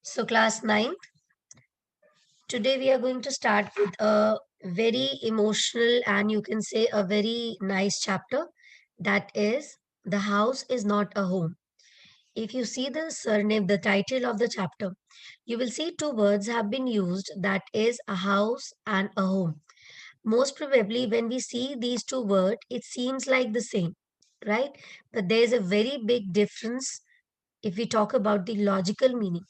So, class 9, today we are going to start with a very emotional and you can say a very nice chapter, that is The House is Not a Home. If you see the surname, the title of the chapter, you will see two words have been used, that is a house and a home. Most probably, when we see these two words, it seems like the same, right? But there is a very big difference if we talk about the logical meaning.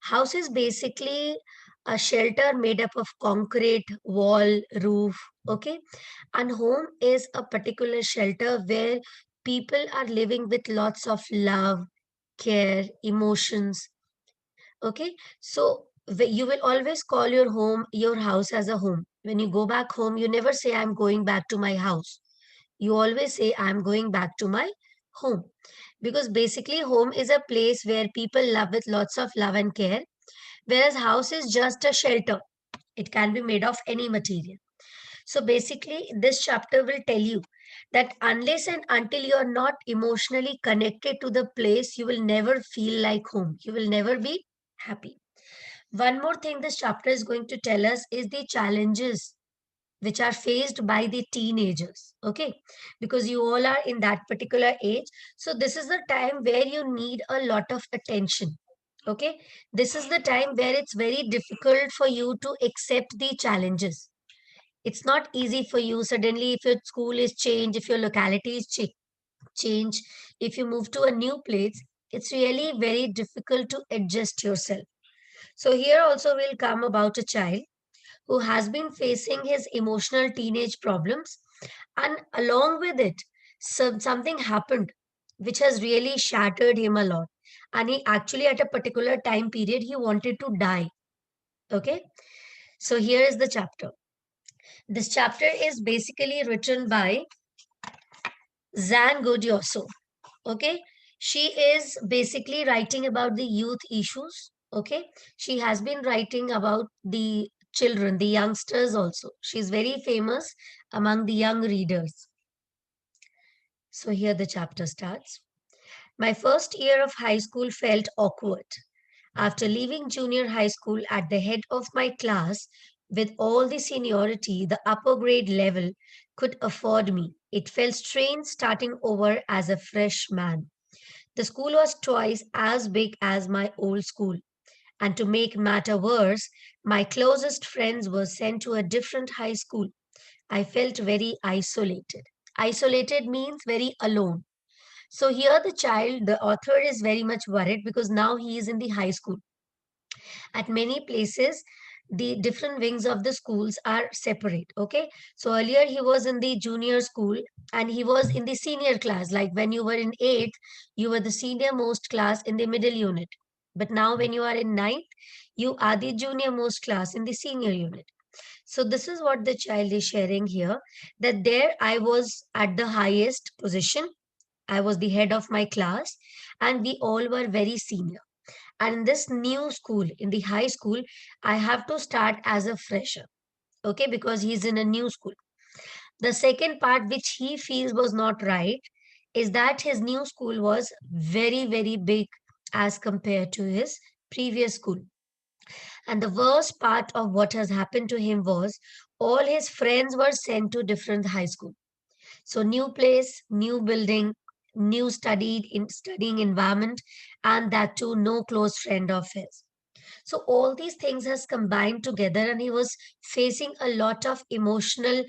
House is basically a shelter made up of concrete, wall, roof, okay? And home is a particular shelter where people are living with lots of love, care, emotions, okay? So you will always call your home, your house as a home. When you go back home, you never say, I'm going back to my house. You always say, I'm going back to my home, because basically home is a place where people love with lots of love and care, whereas house is just a shelter. It can be made of any material. So basically this chapter will tell you that unless and until you are not emotionally connected to the place, you will never feel like home, you will never be happy. One more thing this chapter is going to tell us is the challenges which are faced by the teenagers, okay? Because you all are in that particular age, so this is the time where you need a lot of attention, okay? This is the time where it's very difficult for you to accept the challenges. It's not easy for you suddenly if your school is changed, if your locality is change, if you move to a new place, it's really very difficult to adjust yourself. So here also will come about a child who has been facing his emotional teenage problems, and along with it something happened which has really shattered him a lot, and he actually at a particular time period he wanted to die, okay? So here is the chapter. This chapter is basically written by Zan Godioso, okay? She is basically writing about the youth issues, okay? She has been writing about the children, the youngsters also. She's very famous among the young readers. So here the chapter starts. My first year of high school felt awkward. After leaving junior high school at the head of my class with all the seniority the upper grade level could afford me, it felt strange starting over as a freshman. The school was twice as big as my old school. And to make matter worse, my closest friends were sent to a different high school. I felt very isolated. Isolated means very alone. So here the child, the author is very much worried because now he is in the high school. At many places, the different wings of the schools are separate. Okay. So earlier he was in the junior school and he was in the senior class. Like when you were in eighth, you were the senior most class in the middle unit. But now when you are in ninth, you are the junior most class in the senior unit. So this is what the child is sharing here, that there I was at the highest position. I was the head of my class and we all were very senior. And in this new school, in the high school, I have to start as a fresher. Okay, because he's in a new school. The second part, which he feels was not right, is that his new school was very, very big as compared to his previous school. And the worst part of what has happened to him was all his friends were sent to different high school. So new place, new building, new studying environment, and that too no close friend of his. So all these things has combined together and he was facing a lot of emotional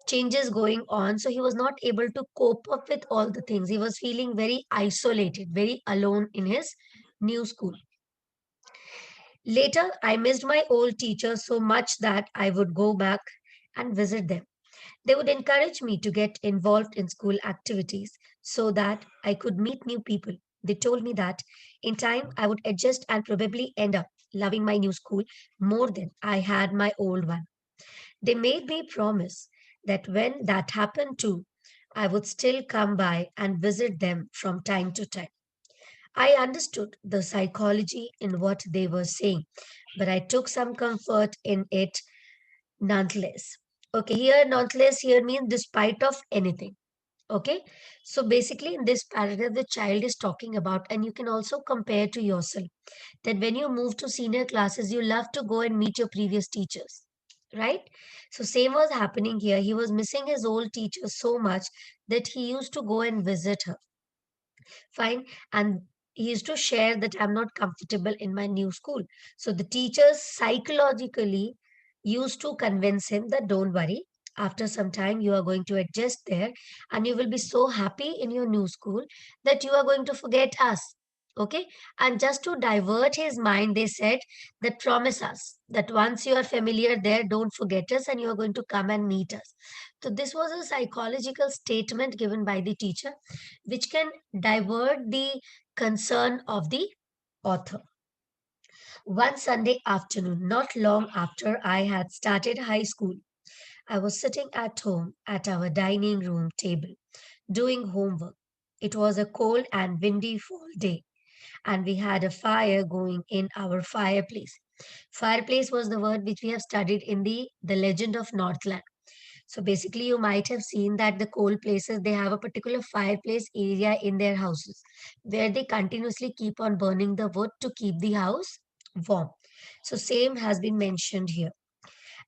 changes going on. So he was not able to cope up with all the things. He was feeling very isolated, very alone in his new school. Later, I missed my old teachers so much that I would go back and visit them. They would encourage me to get involved in school activities so that I could meet new people. They told me that in time I would adjust and probably end up loving my new school more than I had my old one. They made me promise that when that happened too, I would still come by and visit them from time to time. I understood the psychology in what they were saying, but I took some comfort in it nonetheless. Okay, here nonetheless here means despite of anything. Okay, so basically in this paragraph, the child is talking about, and you can also compare to yourself that when you move to senior classes, you love to go and meet your previous teachers, right? So same was happening here. He was missing his old teacher so much that he used to go and visit her. Fine. And he used to share that I'm not comfortable in my new school. So the teachers psychologically used to convince him that don't worry, after some time you are going to adjust there and you will be so happy in your new school that you are going to forget us. Okay. And just to divert his mind, they said that promise us that once you are familiar there, don't forget us and you are going to come and meet us. So this was a psychological statement given by the teacher which can divert the concern of the author. One Sunday afternoon, not long after I had started high school, I was sitting at home at our dining room table doing homework. It was a cold and windy fall day, and we had a fire going in our fireplace. Fireplace was the word which we have studied in the Legend of Northland. So basically, you might have seen that the coal places, they have a particular fireplace area in their houses where they continuously keep on burning the wood to keep the house warm. So same has been mentioned here.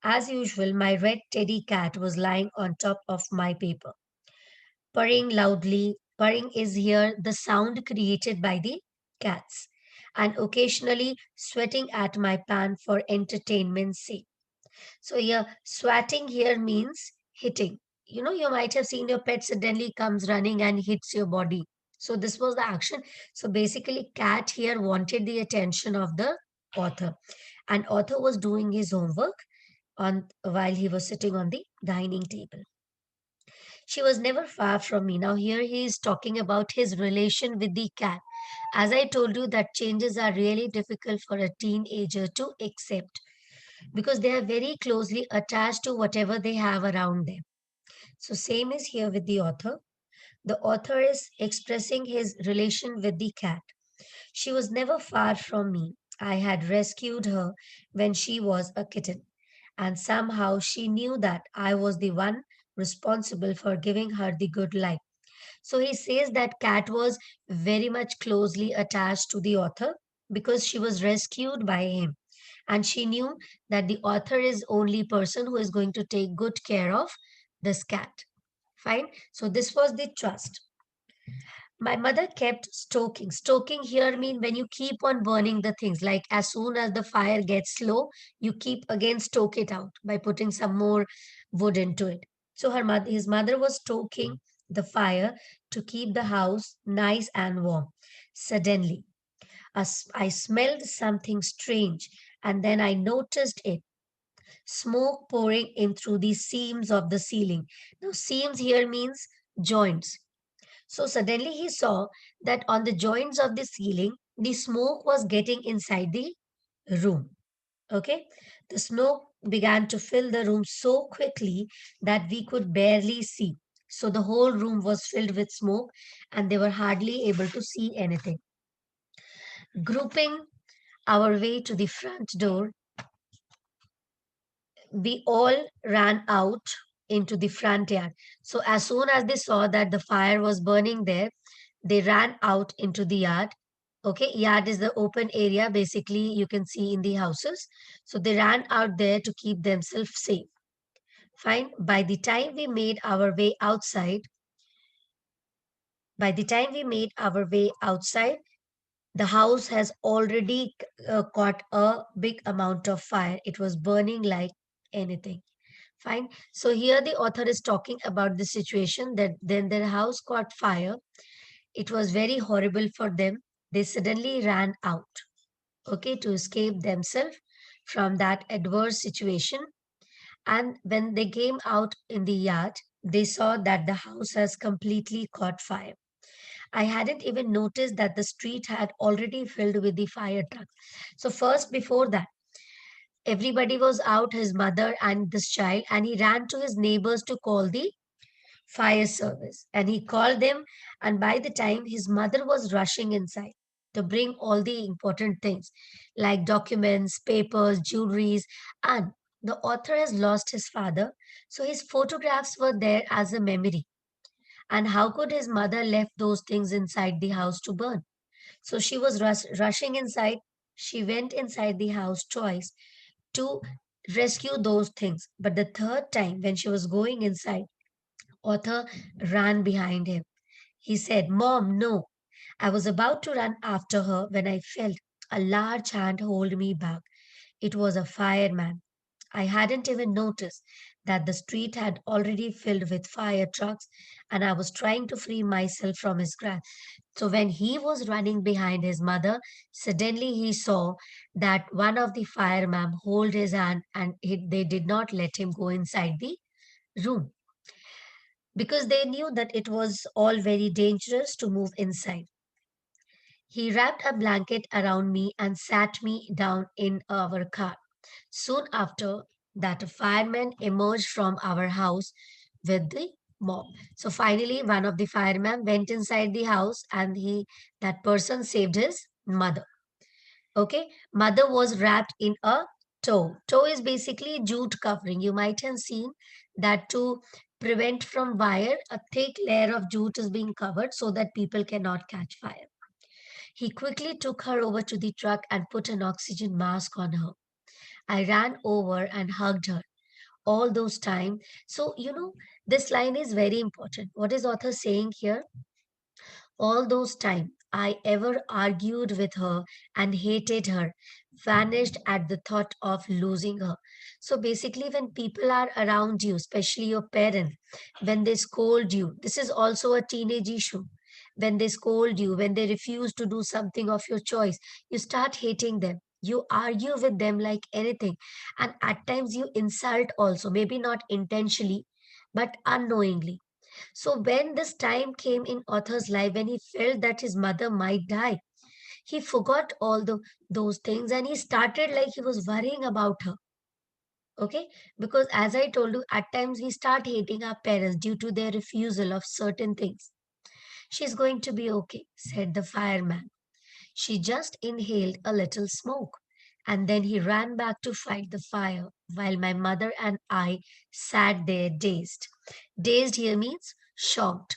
As usual, my red teddy cat was lying on top of my paper, purring loudly. Purring is here the sound created by the cats, and occasionally sweating at my pan for entertainment's sake. So yeah, swatting here means hitting. You know, you might have seen your pet suddenly comes running and hits your body. So this was the action. So basically, cat here wanted the attention of the author, and author was doing his homework on while he was sitting on the dining table. She was never far from me. Now here he is talking about his relation with the cat. As I told you, that changes are really difficult for a teenager to accept because they are very closely attached to whatever they have around them. So, same is here with the author. The author is expressing his relation with the cat. She was never far from me. I had rescued her when she was a kitten, and somehow she knew that I was the one responsible for giving her the good life. So he says that cat was very much closely attached to the author because she was rescued by him. And she knew that the author is only person who is going to take good care of this cat. Fine. So this was the trust. My mother kept stoking. Stoking here mean when you keep on burning the things, like as soon as the fire gets low, you keep again stoke it out by putting some more wood into it. So his mother was stoking the fire to keep the house nice and warm. Suddenly, I smelled something strange, and then I noticed it, smoke pouring in through the seams of the ceiling. Now, seams here means joints. So suddenly he saw that on the joints of the ceiling, the smoke was getting inside the room. Okay. The smoke began to fill the room so quickly that we could barely see. So the whole room was filled with smoke and they were hardly able to see anything. Grouping our way to the front door, we all ran out into the front yard. So as soon as they saw that the fire was burning there, they ran out into the yard. Okay, yard is the open area basically you can see in the houses. So they ran out there to keep themselves safe. Fine. By the time we made our way outside, the house has already caught a big amount of fire. It was burning like anything. Fine. So here the author is talking about the situation that then their house caught fire. It was very horrible for them. They suddenly ran out, okay, to escape themselves from that adverse situation. And when they came out in the yard, they saw that the house has completely caught fire. I hadn't even noticed that the street had already filled with the fire trucks. So first, before that, everybody was out, his mother and this child, and he ran to his neighbors to call the fire service. And he called them, and by the time his mother was rushing inside to bring all the important things like documents, papers, jewelries, and the author has lost his father, so his photographs were there as a memory. And how could his mother left those things inside the house to burn? So she was rushing inside. She went inside the house twice to rescue those things. But the third time, when she was going inside, Arthur ran behind him. He said, Mom, no. I was about to run after her when I felt a large hand hold me back. It was a fireman. I hadn't even noticed that the street had already filled with fire trucks and I was trying to free myself from his grasp. So when he was running behind his mother, suddenly he saw that one of the firemen hold his hand and they did not let him go inside the room because they knew that it was all very dangerous to move inside. He wrapped a blanket around me and sat me down in our car. Soon after that, a fireman emerged from our house with the mop. So finally, one of the firemen went inside the house and that person saved his mother. Okay, mother was wrapped in a tow. Tow is basically jute covering. You might have seen that to prevent from fire, a thick layer of jute is being covered so that people cannot catch fire. He quickly took her over to the truck and put an oxygen mask on her. I ran over and hugged her all those time. So, this line is very important. What is author saying here? All those time I ever argued with her and hated her vanished at the thought of losing her. So basically, when people are around you, especially your parents, when they scold you, this is also a teenage issue. When they scold you, when they refuse to do something of your choice, you start hating them. You argue with them like anything. And at times you insult also, maybe not intentionally, but unknowingly. So when this time came in Arthur's life, when he felt that his mother might die, he forgot those things and he started like he was worrying about her. Okay, because as I told you, at times we start hating our parents due to their refusal of certain things. She's going to be okay, said the fireman. She just inhaled a little smoke. And then he ran back to fight the fire while my mother and I sat there dazed. Dazed here means shocked.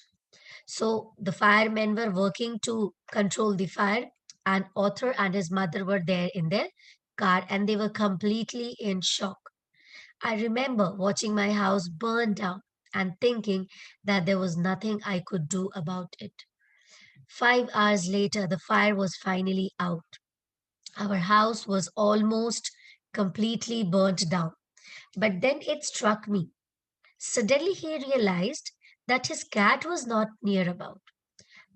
So the firemen were working to control the fire, and Arthur and his mother were there in their car and they were completely in shock. I remember watching my house burn down and thinking that there was nothing I could do about it. 5 hours later, the fire was finally out. Our house was almost completely burnt down. But then it struck me. Suddenly he realized that his cat was not near about.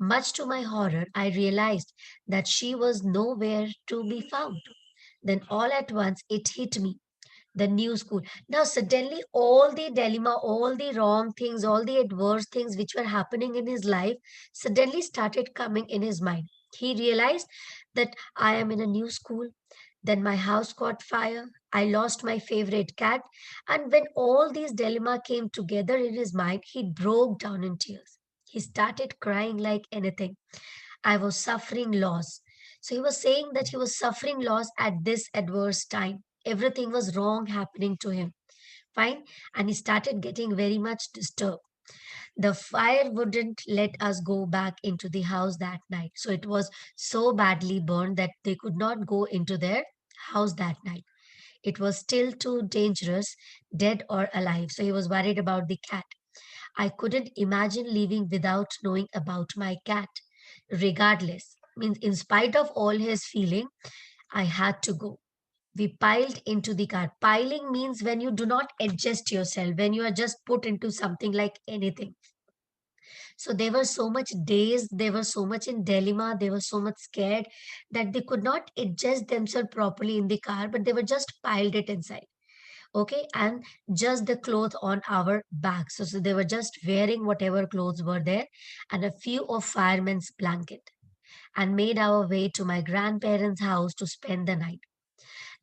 Much to my horror, I realized that she was nowhere to be found. Then all at once it hit me, the new school. Now suddenly all the dilemma, all the wrong things, all the adverse things which were happening in his life suddenly started coming in his mind. He realized that I am in a new school. Then my house caught fire. I lost my favorite cat. And when all these dilemma came together in his mind, he broke down in tears. He started crying like anything. I was suffering loss. So he was saying that he was suffering loss at this adverse time. Everything was wrong happening to him. Fine. And he started getting very much disturbed. The fire wouldn't let us go back into the house that night. So it was so badly burned that they could not go into their house that night. It was still too dangerous, dead or alive. So he was worried about the cat. I couldn't imagine leaving without knowing about my cat. Regardless, means in spite of all his feeling, I had to go. We piled into the car. Piling means when you do not adjust yourself, when you are just put into something like anything. So they were so much dazed, they were so much in dilemma, they were so much scared that they could not adjust themselves properly in the car, but they were just piled it inside. Okay, and just the clothes on our backs. So they were just wearing whatever clothes were there and a few of firemen's blanket and made our way to my grandparents' house to spend the night.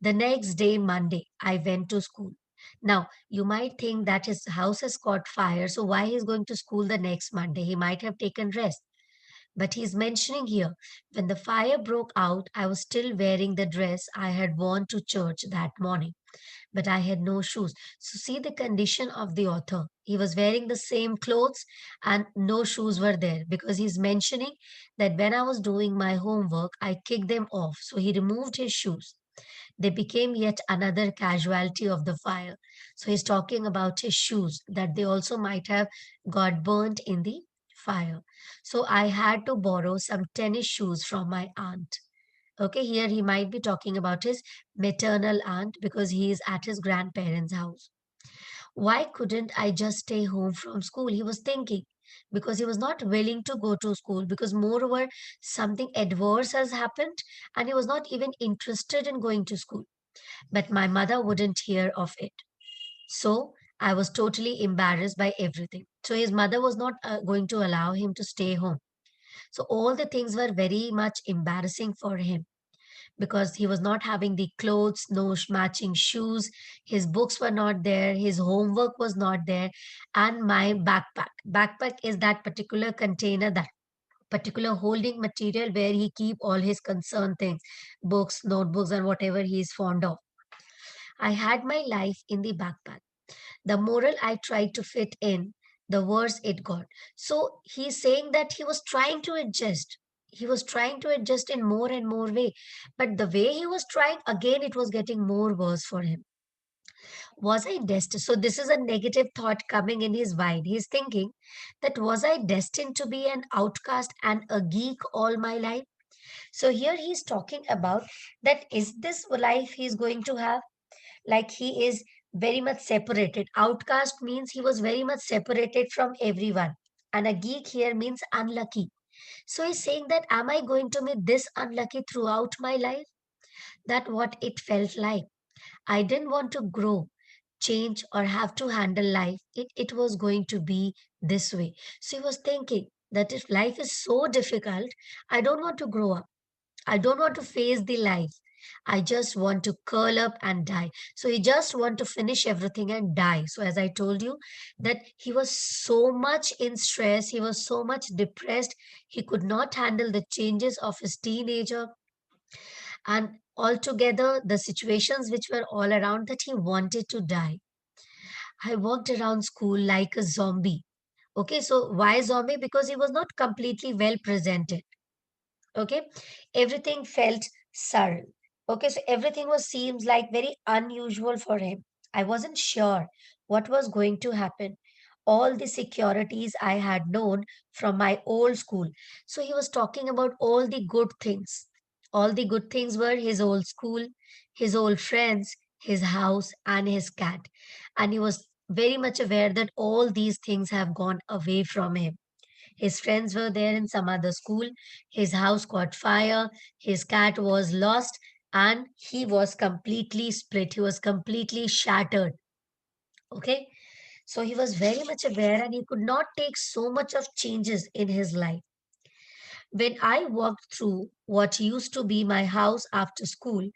The next day, Monday, I went to school. Now, you might think that his house has caught fire, so why he's going to school the next Monday? He might have taken rest. But he's mentioning here, when the fire broke out, I was still wearing the dress I had worn to church that morning, but I had no shoes. So, see the condition of the author. He was wearing the same clothes and no shoes were there, because he's mentioning that when I was doing my homework, I kicked them off. So, he removed his shoes. They became yet another casualty of the fire. So he's talking about his shoes, that they also might have got burnt in the fire. So I had to borrow some tennis shoes from my aunt. Okay, here he might be talking about his maternal aunt because he is at his grandparents' house. Why couldn't I just stay home from school? He was thinking, because he was not willing to go to school, because moreover, something adverse has happened and he was not even interested in going to school. But my mother wouldn't hear of it. So I was totally embarrassed by everything. So his mother was not going to allow him to stay home. So all the things were very much embarrassing for him because he was not having the clothes, no matching shoes, his books were not there, his homework was not there, and my backpack. Backpack is that particular container, that particular holding material where he keep all his concerned things, books, notebooks, and whatever he is fond of. I had my life in the backpack. The moral I tried to fit in, the worse it got. So he's saying that he was trying to adjust. He was trying to adjust in more and more way. But the way he was trying, again, it was getting more worse for him. Was I destined? So this is a negative thought coming in his mind. He's thinking that was I destined to be an outcast and a geek all my life? So here he's talking about that is this life he's going to have? Like he is very much separated. Outcast means he was very much separated from everyone. And a geek here means unlucky. So he's saying that am I going to be this unlucky throughout my life? That what it felt like. I didn't want to grow, change, or have to handle life. It was going to be this way. So he was thinking that if life is so difficult, I don't want to grow up. I don't want to face the life. I just want to curl up and die. So he just want to finish everything and die. So as I told you that he was so much in stress, he was so much depressed, he could not handle the changes of his teenager and altogether the situations which were all around that he wanted to die. I walked around school like a zombie. Okay, so why zombie? Because he was not completely well presented. Okay, everything felt surreal. Okay, so everything was seems like very unusual for him. I wasn't sure what was going to happen. All the securities I had known from my old school. So he was talking about all the good things. All the good things were his old school, his old friends, his house, and his cat. And he was very much aware that all these things have gone away from him. His friends were there in some other school. His house caught fire. His cat was lost. And he was completely split. He was completely shattered. Okay. So he was very much aware and he could not take so much of changes in his life. When I walked through what used to be my house after school,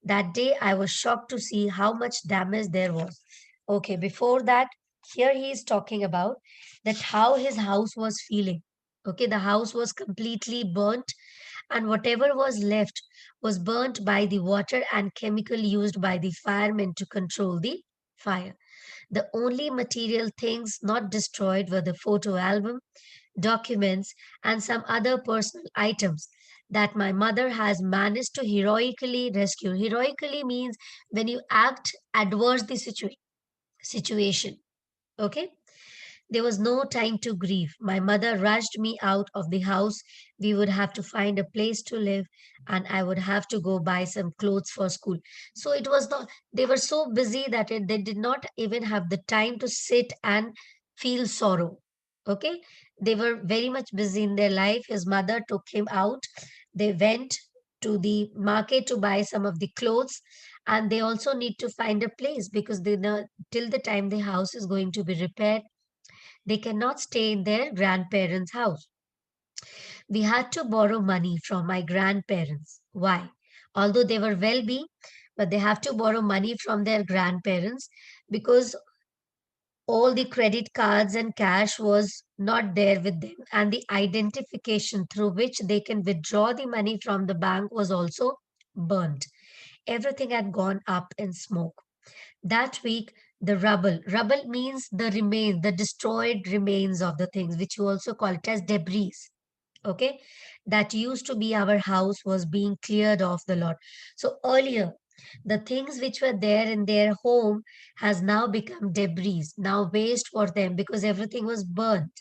that day I was shocked to see how much damage there was. Okay, before that, here he is talking about that how his house was feeling. Okay, the house was completely burnt, and whatever was left was burnt by the water and chemical used by the firemen to control the fire. The only material things not destroyed were the photo album, documents, and some other personal items that my mother has managed to heroically rescue. Heroically means when you act adverse the situation. Okay. There was no time to grieve. My mother rushed me out of the house. We would have to find a place to live, and I would have to go buy some clothes for school. So it was not, they were so busy that they did not even have the time to sit and feel sorrow. Okay. They were very much busy in their life. His mother took him out. They went to the market to buy some of the clothes, and they also need to find a place because they know till the time the house is going to be repaired, they cannot stay in their grandparents' house. We had to borrow money from my grandparents. Why? Although they were well being, but they have to borrow money from their grandparents because All the credit cards and cash was not there with them, and the identification through which they can withdraw the money from the bank was also burnt. Everything had gone up in smoke. That week, the rubble means the remains, the destroyed remains of the things, which you also call it as debris. Okay, that used to be our house was being cleared off the lot. So earlier, the things which were there in their home has now become debris, now waste for them because everything was burnt.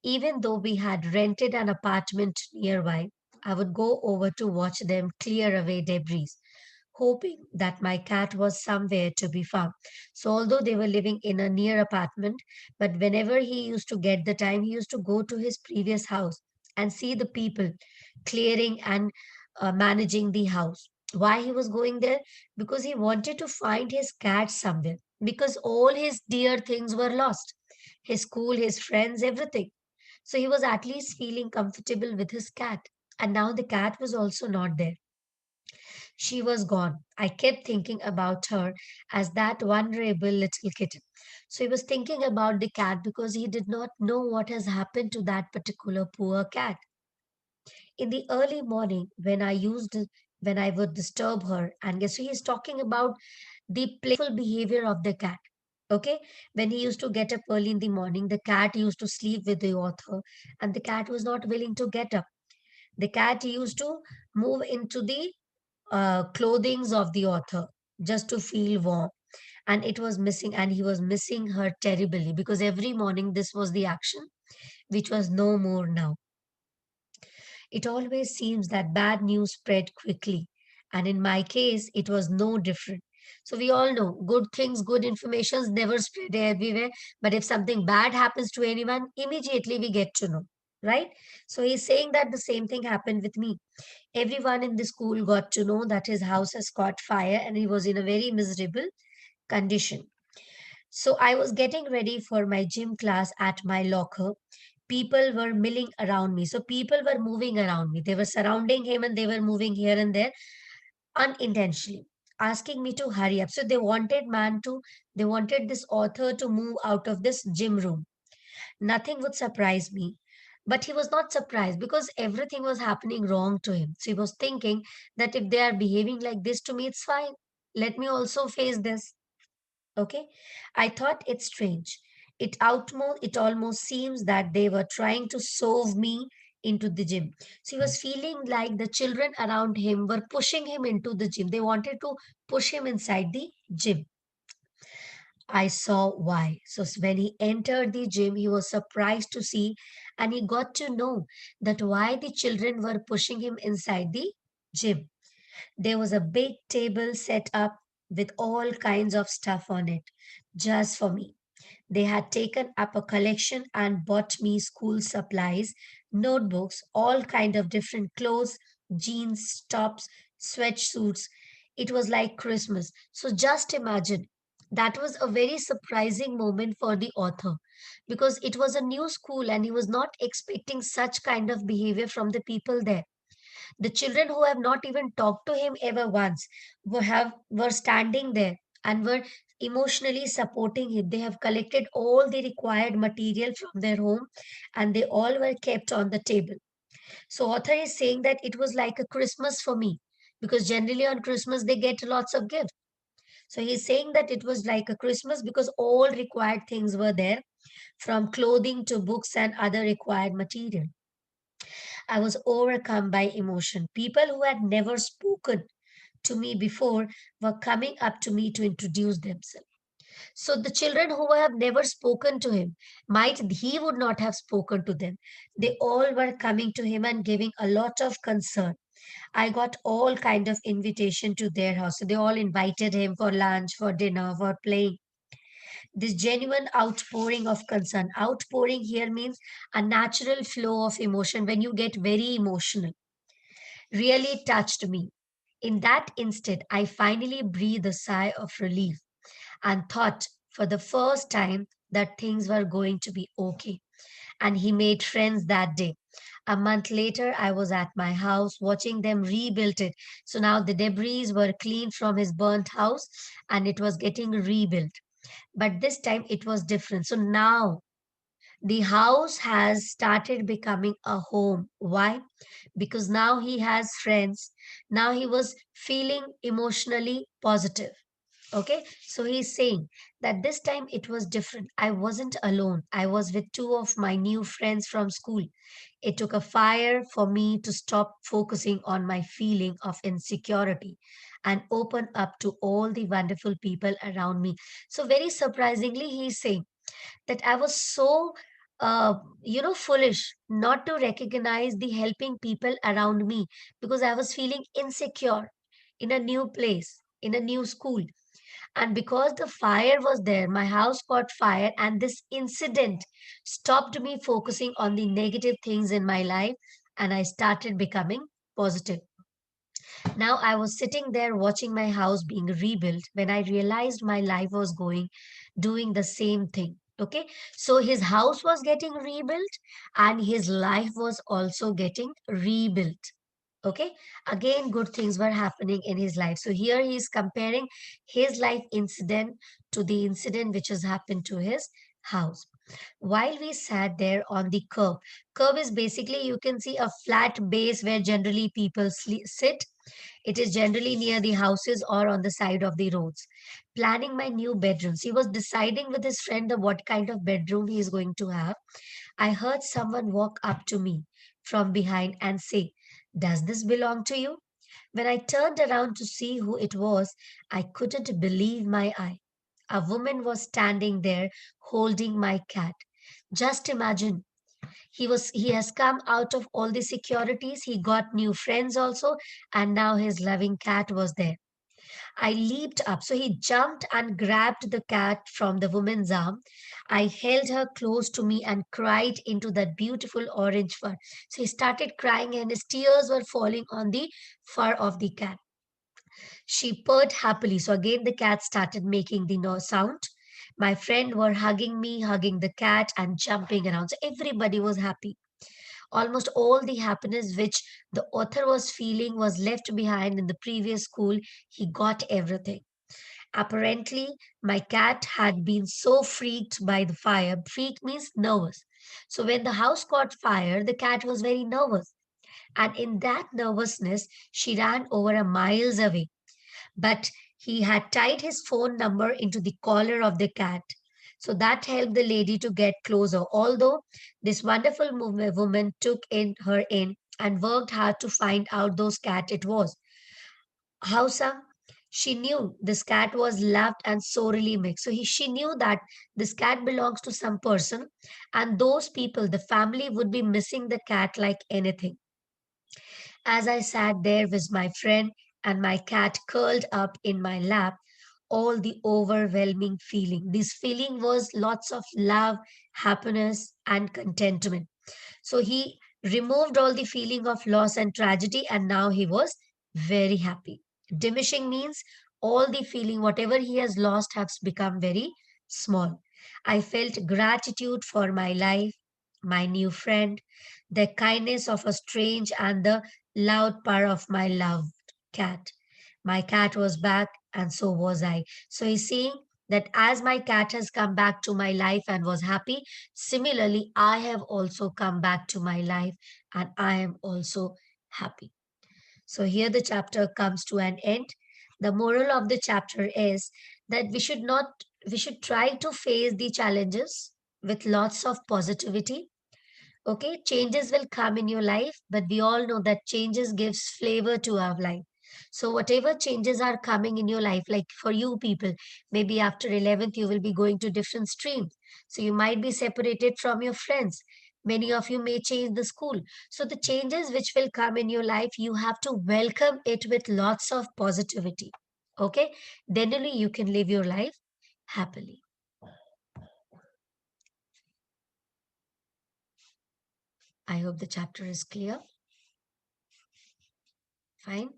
Even though we had rented an apartment nearby, I would go over to watch them clear away debris, hoping that my cat was somewhere to be found. So, although they were living in a near apartment, but whenever he used to get the time, he used to go to his previous house and see the people clearing and managing the house. Why he was going there? Because he wanted to find his cat somewhere, because all his dear things were lost, his school, his friends, everything. So he was at least feeling comfortable with his cat. And now the cat was also not there. She was gone. I kept thinking about her as that vulnerable little kitten. So he was thinking about the cat because he did not know what has happened to that particular poor cat. In the early morning, when I would disturb her, and guess so he's talking about the playful behavior of the cat. Okay, when he used to get up early in the morning, the cat used to sleep with the author, and the cat was not willing to get up. The cat used to move into the clothings of the author just to feel warm, and it was missing, and he was missing her terribly because every morning this was the action which was no more now. It always seems that bad news spread quickly, and in my case it was no different. So we all know good things, good informations never spread everywhere, but if something bad happens to anyone, immediately we get to know, right? So he's saying that the same thing happened with me. Everyone in the school got to know that his house has caught fire and he was in a very miserable condition. So I was getting ready for my gym class at my locker. People were milling around me. So people were moving around me. They were surrounding him and they were moving here and there unintentionally, asking me to hurry up. So they wanted this author to move out of this gym room. Nothing would surprise me. But he was not surprised because everything was happening wrong to him. So he was thinking that if they are behaving like this to me, it's fine. Let me also face this. Okay. I thought it strange. It almost seems that they were trying to shove me into the gym. So he was feeling like the children around him were pushing him into the gym. They wanted to push him inside the gym. I saw why. So when he entered the gym, he was surprised to see and he got to know that why the children were pushing him inside the gym. There was a big table set up with all kinds of stuff on it just for me. They had taken up a collection and bought me school supplies, notebooks, all kind of different clothes, jeans, tops, sweatsuits. It was like Christmas. So just imagine. That was a very surprising moment for the author because it was a new school and he was not expecting such kind of behavior from the people there. The children who have not even talked to him ever once were standing there and were emotionally supporting him. They have collected all the required material from their home and they all were kept on the table. So author is saying that it was like a Christmas for me because generally on Christmas they get lots of gifts. So he's saying that it was like a Christmas because all required things were there, from clothing to books and other required material. I was overcome by emotion. People who had never spoken to me before were coming up to me to introduce themselves. So the children who have never spoken to him, might he would not have spoken to them. They all were coming to him and giving a lot of concern. I got all kind of invitation to their house. So they all invited him for lunch, for dinner, for playing. This genuine outpouring of concern. Outpouring here means a natural flow of emotion when you get very emotional. Really touched me. In that instant, I finally breathed a sigh of relief and thought for the first time that things were going to be okay. And he made friends that day. A month later, I was at my house watching them rebuild it. So now the debris were cleaned from his burnt house and it was getting rebuilt. But this time it was different. So now the house has started becoming a home. Why? Because now he has friends. Now he was feeling emotionally positive. Okay, so he's saying that this time it was different. I wasn't alone. I was with two of my new friends from school. It took a fire for me to stop focusing on my feeling of insecurity and open up to all the wonderful people around me. So, very surprisingly, he's saying that I was so, foolish not to recognize the helping people around me because I was feeling insecure in a new place, in a new school. And because the fire was there, my house caught fire, and this incident stopped me focusing on the negative things in my life, and I started becoming positive. Now I was sitting there watching my house being rebuilt when I realized my life was doing the same thing. Okay, so his house was getting rebuilt and his life was also getting rebuilt. Okay, again, good things were happening in his life. So here he is comparing his life incident to the incident which has happened to his house. While we sat there on the curb is basically you can see a flat base where generally people sit. It is generally near the houses or on the side of the roads. Planning my new bedrooms. He was deciding with his friend of what kind of bedroom he is going to have. I heard someone walk up to me from behind and say, "Does this belong to you?" When I turned around to see who it was, I couldn't believe my eye. A woman was standing there holding my cat. Just imagine, he has come out of all the securities, he got new friends also, and now his loving cat was there. I leaped up. So he jumped and grabbed the cat from the woman's arm. I held her close to me and cried into that beautiful orange fur. So he started crying and his tears were falling on the fur of the cat. She purred happily. So again, the cat started making the no sound. My friend were hugging me, hugging the cat, and jumping around. So everybody was happy. Almost all the happiness which the author was feeling was left behind in the previous school. He got everything. Apparently, my cat had been so freaked by the fire. Freaked means nervous. So when the house caught fire, the cat was very nervous. And in that nervousness, she ran over a miles away. But he had tied his phone number into the collar of the cat. So that helped the lady to get closer. Although this wonderful woman took in her in and worked hard to find out those cat it was. How some? She knew this cat was loved and sorely mixed. So she knew that this cat belongs to some person, and those people, the family, would be missing the cat like anything. As I sat there with my friend and my cat curled up in my lap, all the overwhelming feeling. This feeling was lots of love, happiness, and contentment. So he removed all the feeling of loss and tragedy, and now he was very happy. Diminishing means all the feeling, whatever he has lost, has become very small. I felt gratitude for my life, my new friend, the kindness of a strange, and the loud purr of my loved cat. My cat was back, and so was I. So he's saying that as my cat has come back to my life and was happy, similarly, I have also come back to my life and I am also happy. So here the chapter comes to an end. The moral of the chapter is that we should try to face the challenges with lots of positivity. Okay, changes will come in your life, but we all know that changes gives flavor to our life. So whatever changes are coming in your life, like for you people, maybe after 11th you will be going to different streams. So you might be separated from your friends. Many of you may change the school. So the changes which will come in your life, you have to welcome it with lots of positivity. Okay, then only you can live your life happily. I hope the chapter is clear. Fine.